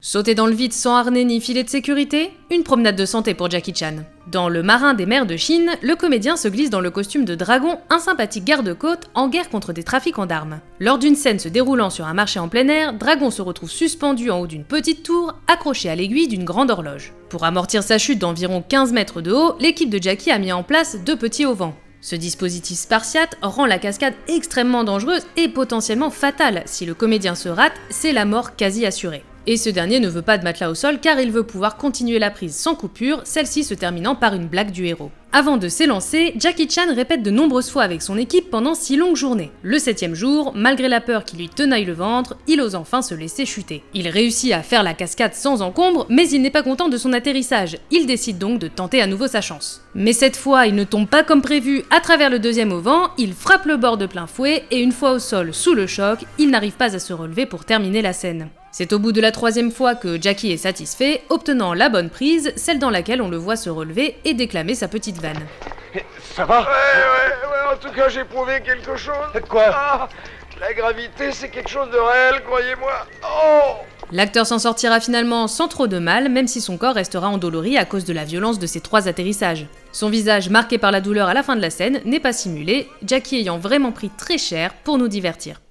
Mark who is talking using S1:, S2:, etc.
S1: Sauter dans le vide sans harnais ni filet de sécurité? Une promenade de santé pour Jackie Chan. Dans Le Marin des mers de Chine, le comédien se glisse dans le costume de dragon, un sympathique garde-côte en guerre contre des trafiquants d'armes. Lors d'une scène se déroulant sur un marché en plein air, Dragon se retrouve suspendu en haut d'une petite tour, accroché à l'aiguille d'une grande horloge. Pour amortir sa chute d'environ 15 mètres de haut, l'équipe de Jackie a mis en place 2 petits auvents. Ce dispositif spartiate rend la cascade extrêmement dangereuse et potentiellement fatale. Si le comédien se rate, c'est la mort quasi assurée. Et ce dernier ne veut pas de matelas au sol car il veut pouvoir continuer la prise sans coupure, celle-ci se terminant par une blague du héros. Avant de s'élancer, Jackie Chan répète de nombreuses fois avec son équipe pendant 6 longues journées. Le 7e jour, malgré la peur qui lui tenaille le ventre, il ose enfin se laisser chuter. Il réussit à faire la cascade sans encombre, mais il n'est pas content de son atterrissage. Il décide donc de tenter à nouveau sa chance. Mais cette fois, il ne tombe pas comme prévu à travers le 2e auvent, il frappe le bord de plein fouet et une fois au sol sous le choc, il n'arrive pas à se relever pour terminer la scène. C'est au bout de la 3e fois que Jackie est satisfait, obtenant la bonne prise, celle dans laquelle on le voit se relever et déclamer sa petite vanne.
S2: Ça va?
S3: Ouais, en tout cas j'ai prouvé quelque chose.
S2: Quoi?
S3: La gravité c'est quelque chose de réel, croyez-moi. Oh!
S1: L'acteur s'en sortira finalement sans trop de mal, même si son corps restera endolori à cause de la violence de ses 3 atterrissages. Son visage marqué par la douleur à la fin de la scène n'est pas simulé, Jackie ayant vraiment pris très cher pour nous divertir.